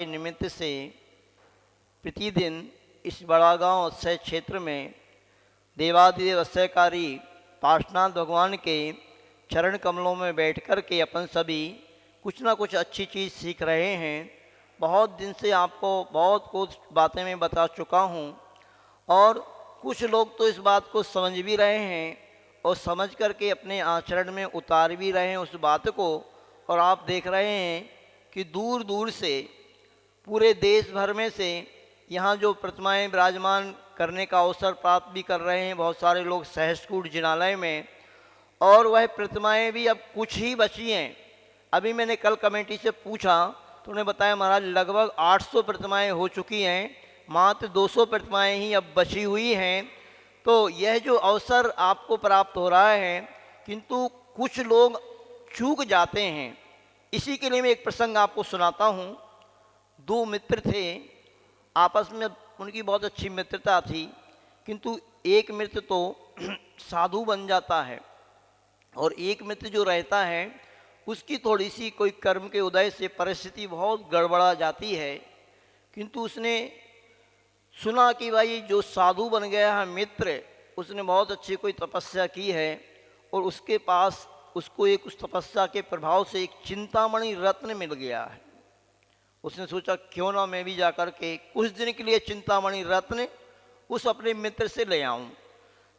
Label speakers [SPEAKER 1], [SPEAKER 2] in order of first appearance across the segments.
[SPEAKER 1] के निमित्त से प्रतिदिन इस बड़ा गांव अक्षय क्षेत्र में देवादिदेव अक्षयकारी पार्श्वनाथ भगवान के चरण कमलों में बैठ कर के अपन सभी कुछ ना कुछ अच्छी चीज़ सीख रहे हैं। बहुत दिन से आपको बहुत कुछ बातें मैं बता चुका हूँ और कुछ लोग तो इस बात को समझ भी रहे हैं और समझ करके अपने आचरण में उतार भी रहे हैं उस बात को। और आप देख रहे हैं कि दूर दूर से पूरे देश भर में से यहाँ जो प्रतिमाएं विराजमान करने का अवसर प्राप्त भी कर रहे हैं बहुत सारे लोग सहस्त्रकूट जिनालय में। और वह प्रतिमाएं भी अब कुछ ही बची हैं। अभी मैंने कल कमेटी से पूछा तो उन्हें बताया महाराज लगभग 800 प्रतिमाएं हो चुकी हैं, मात्र 200 प्रतिमाएं ही अब बची हुई हैं। तो यह जो अवसर आपको प्राप्त हो रहा है, किंतु कुछ लोग चूक जाते हैं। इसी के लिए मैं एक प्रसंग आपको सुनाता हूँ। दो मित्र थे, आपस में उनकी बहुत अच्छी मित्रता थी, किंतु एक मित्र तो साधु बन जाता है और एक मित्र जो रहता है उसकी थोड़ी सी कोई कर्म के उदय से परिस्थिति बहुत गड़बड़ा जाती है। किंतु उसने सुना कि भाई जो साधु बन गया है मित्र, उसने बहुत अच्छी कोई तपस्या की है और उसके पास उसको एक उस तपस्या के प्रभाव से एक चिंतामणि रत्न मिल गया है। उसने सोचा क्यों ना मैं भी जाकर के कुछ दिन के लिए चिंतामणि रत्न उस अपने मित्र से ले आऊं।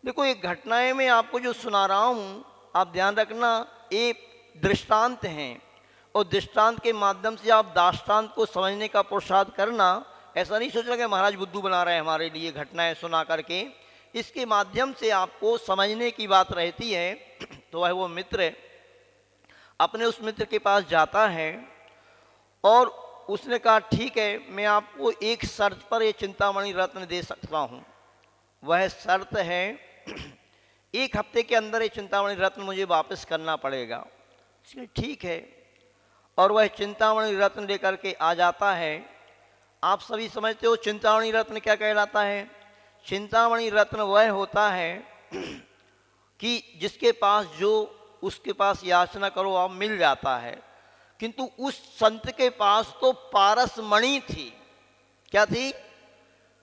[SPEAKER 1] देखो ये घटनाएं मैं आपको जो सुना रहा हूं, आप ध्यान रखना, ये दृष्टांत हैं और दृष्टांत के माध्यम से आप दाष्टांत को समझने का पुरुषार्थ करना। ऐसा नहीं सोचना कि महाराज बुद्धू बना रहे हैं हमारे लिए घटनाएं सुना करके, इसके माध्यम से आपको समझने की बात रहती है। तो वह वो मित्र अपने उस मित्र के पास जाता है और उसने कहा ठीक है मैं आपको एक शर्त पर ये चिंतामणि रत्न दे सकता हूँ। वह शर्त है 1 हफ्ते के अंदर ये चिंतामणि रत्न मुझे वापस करना पड़ेगा। उसने ठीक है और वह चिंतामणि रत्न लेकर के आ जाता है। आप सभी समझते हो चिंतामणि रत्न क्या कहलाता है। चिंतामणि रत्न वह होता है कि जिसके पास जो उसके पास याचना करो आप मिल जाता है। किंतु उस संत के पास तो पारस मणि थी। क्या थी?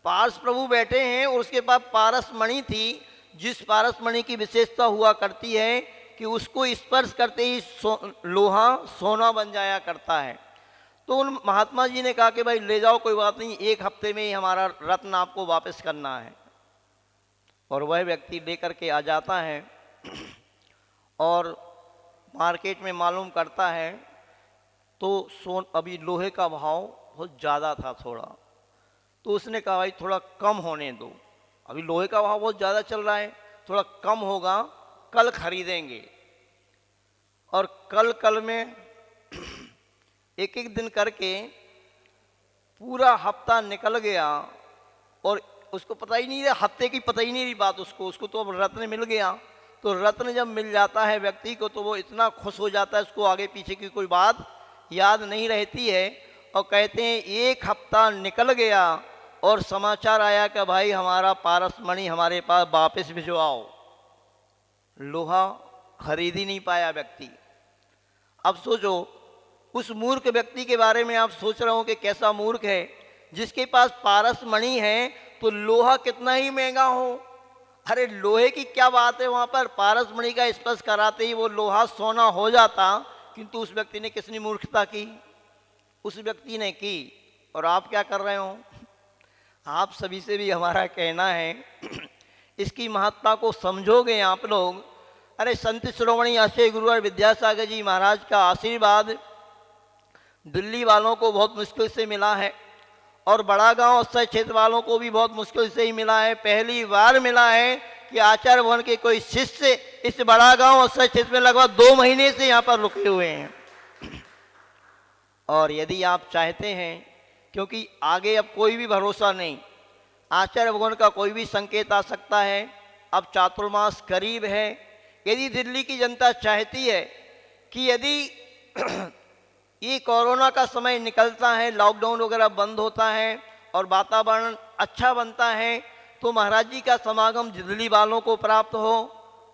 [SPEAKER 1] पारस प्रभु बैठे हैं और उसके पास पारस मणि थी, जिस पारस मणि की विशेषता हुआ करती है कि उसको स्पर्श करते ही लोहा सोना बन जाया करता है। तो उन महात्मा जी ने कहा कि भाई ले जाओ, कोई बात नहीं, 1 हफ्ते में ही हमारा रत्न आपको वापस करना है। और वह व्यक्ति लेकर के आ जाता है और मार्केट में मालूम करता है तो अभी लोहे का भाव बहुत ज़्यादा था थोड़ा। तो उसने कहा भाई थोड़ा कम होने दो, अभी लोहे का भाव बहुत ज़्यादा चल रहा है, थोड़ा कम होगा, कल खरीदेंगे। और कल में एक एक दिन करके पूरा हफ्ता निकल गया और उसको पता ही नहीं रहा, हफ्ते की पता ही नहीं रही बात उसको तो अब रत्न मिल गया। तो रत्न जब मिल जाता है व्यक्ति को तो वो इतना खुश हो जाता है, उसको आगे पीछे की कोई बात याद नहीं रहती है। और कहते हैं 1 हफ्ता निकल गया और समाचार आया कि भाई हमारा पारस मणि हमारे पास वापस भिजवाओ। लोहा खरीद ही नहीं पाया व्यक्ति। अब सोचो उस मूर्ख व्यक्ति के बारे में आप सोच रहे हो कि कैसा मूर्ख है, जिसके पास पारस मणि है तो लोहा कितना ही महंगा हो। अरे लोहे की क्या बात है, वहाँ पर पारस मणि का स्पर्श कराते ही वो लोहा सोना हो जाता। किंतु उस व्यक्ति ने कितनी मूर्खता की, उस व्यक्ति ने की। और आप क्या कर रहे हो? आप सभी से भी हमारा कहना है इसकी महत्ता को समझोगे आप लोग। अरे संत शिरोमणि आचार्य गुरुवर विद्यासागर जी महाराज का आशीर्वाद दिल्ली वालों को बहुत मुश्किल से मिला है और बड़ा गांव अक्षय क्षेत्र वालों को भी बहुत मुश्किल से ही मिला है। पहली बार मिला है कि आचार्य भवन के कोई शिष्य इस बड़ा गांव अक्षय क्षेत्र में लगभग 2 महीने से यहाँ पर रुके हुए हैं। और यदि आप चाहते हैं, क्योंकि आगे अब कोई भी भरोसा नहीं, आचार्य भगवान का कोई भी संकेत आ सकता है। अब चातुर्मास करीब है। यदि दिल्ली की जनता चाहती है कि यदि ये कोरोना का समय निकलता है, लॉकडाउन वगैरह बंद होता है और वातावरण अच्छा बनता है, तो महाराज जी का समागम दिल्ली वालों को प्राप्त हो।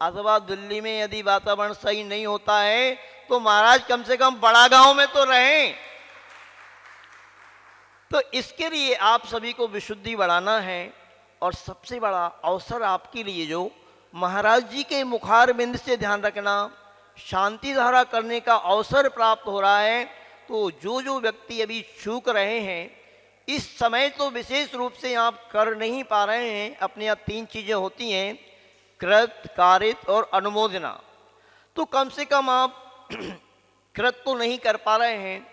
[SPEAKER 1] अथवा दिल्ली में यदि वातावरण सही नहीं होता है तो महाराज कम से कम बड़ा गांव में तो रहें। तो इसके लिए आप सभी को विशुद्धि बढ़ाना है और सबसे बड़ा अवसर आपके लिए जो महाराज जी के मुखार बिंद से ध्यान रखना, शांति धारा करने का अवसर प्राप्त हो रहा है। तो जो व्यक्ति अभी चूक रहे हैं इस समय तो विशेष रूप से आप कर नहीं पा रहे हैं, अपने यहाँ 3 चीज़ें होती हैं, कृत, कारित और अनुमोदना। तो कम से कम आप कृत तो नहीं कर पा रहे हैं,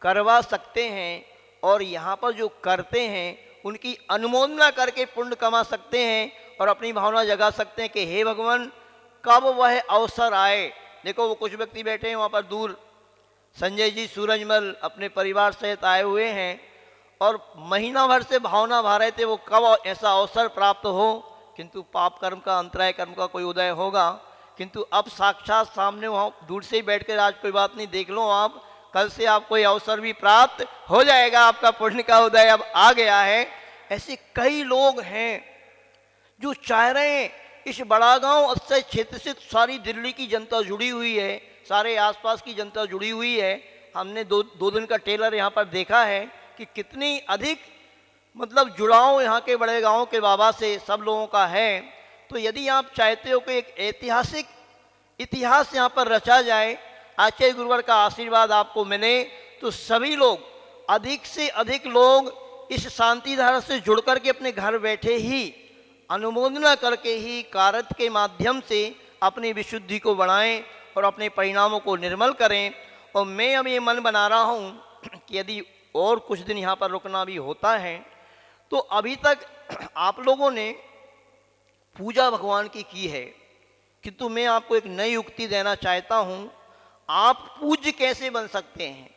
[SPEAKER 1] करवा सकते हैं और यहाँ पर जो करते हैं उनकी अनुमोदना करके पुण्य कमा सकते हैं और अपनी भावना जगा सकते हैं कि हे भगवान कब वह अवसर आए। देखो वो कुछ व्यक्ति बैठे हैं वहाँ पर दूर, संजय जी सूरजमल अपने परिवार सहित आए हुए हैं और महीना भर से भावना भा रहे थे वो कब ऐसा अवसर प्राप्त हो, किंतु पाप कर्म का, अंतराय कर्म का कोई उदय होगा। किंतु अब साक्षात सामने वहाँ दूर से ही बैठ कर आज कोई बात नहीं, देख लो आप, कल से आपको ये अवसर भी प्राप्त हो जाएगा, आपका पुण्य का उदय अब आ गया है। ऐसे कई लोग हैं जो चाह रहे हैं। इस बड़ा गांव अक्षय क्षेत्र से सारी दिल्ली की जनता जुड़ी हुई है, सारे आसपास की जनता जुड़ी हुई है। हमने दो दिन का टेलर यहाँ पर देखा है कि कितनी अधिक मतलब जुड़ाव यहाँ के बड़े गांव के बाबा से सब लोगों का है। तो यदि आप चाहते हो कि एक ऐतिहासिक इतिहास यहाँ पर रचा जाए, आचार्य गुरुवर का आशीर्वाद आपको मिले, तो सभी लोग, अधिक से अधिक लोग इस शांति धारा से जुड़ करके अपने घर बैठे ही अनुमोदना करके ही कारत के माध्यम से अपनी विशुद्धि को बढ़ाएं और अपने परिणामों को निर्मल करें। और मैं अब ये मन बना रहा हूँ कि यदि और कुछ दिन यहाँ पर रुकना भी होता है तो अभी तक आप लोगों ने पूजा भगवान की है, किंतु मैं आपको एक नई युक्ति देना चाहता हूँ। आप पूज्य कैसे बन सकते हैं,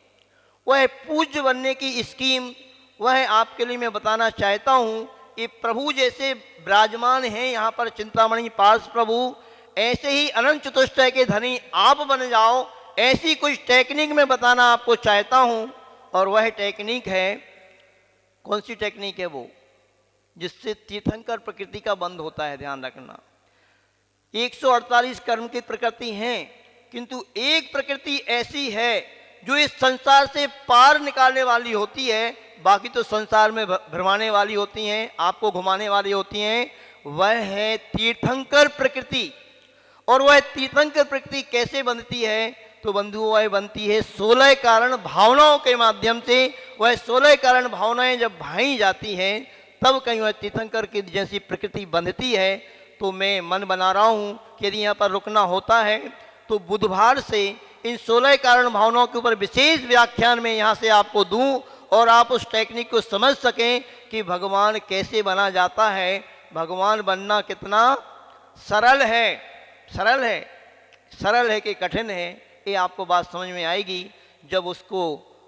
[SPEAKER 1] वह पूज्य बनने की स्कीम वह आपके लिए मैं बताना चाहता हूँ। ये प्रभु जैसे विराजमान हैं यहाँ पर चिंतामणि पार्ष प्रभु, ऐसे ही अनंत चतुष्टय के धनी आप बन जाओ, ऐसी कुछ टेक्निक मैं बताना आपको चाहता हूँ। और वह टेक्निक है, कौन सी टेक्निक है वो, जिससे तीर्थंकर प्रकृति का बंध होता है। ध्यान रखना, 148 कर्म की प्रकृति हैं, किंतु एक प्रकृति ऐसी है जो इस संसार से पार निकालने वाली होती है, बाकी तो संसार में भ्रमाने वाली होती हैं, आपको घुमाने वाली होती हैं। वह है तीर्थंकर प्रकृति। और वह तीर्थंकर प्रकृति कैसे बनती है, तो बंधुओं वह बनती है 16 कारण भावनाओं के माध्यम से। वह 16 कारण भावनाएं जब भाई जाती हैं तब कहीं वह तीर्थंकर की जैसी प्रकृति बंधती है। तो मैं मन बना रहा हूँ कि यदि यहाँ पर रुकना होता है तो बुधवार से इन 16 कारण भावनाओं के ऊपर विशेष व्याख्यान में यहाँ से आपको दूं और आप उस टेक्निक को समझ सकें कि भगवान कैसे बना जाता है। भगवान बनना कितना सरल है, सरल है कि कठिन है, ये आपको बात समझ में आएगी जब उसको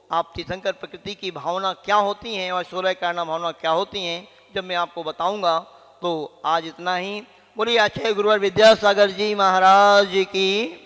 [SPEAKER 1] आप तीर्थंकर प्रकृति की भावना क्या होती हैं और 16 कारण भावना क्या होती हैं जब मैं आपको बताऊंगा। तो आज इतना ही। बोलिए आचार्य गुरुवर विद्यासागर जी महाराज की।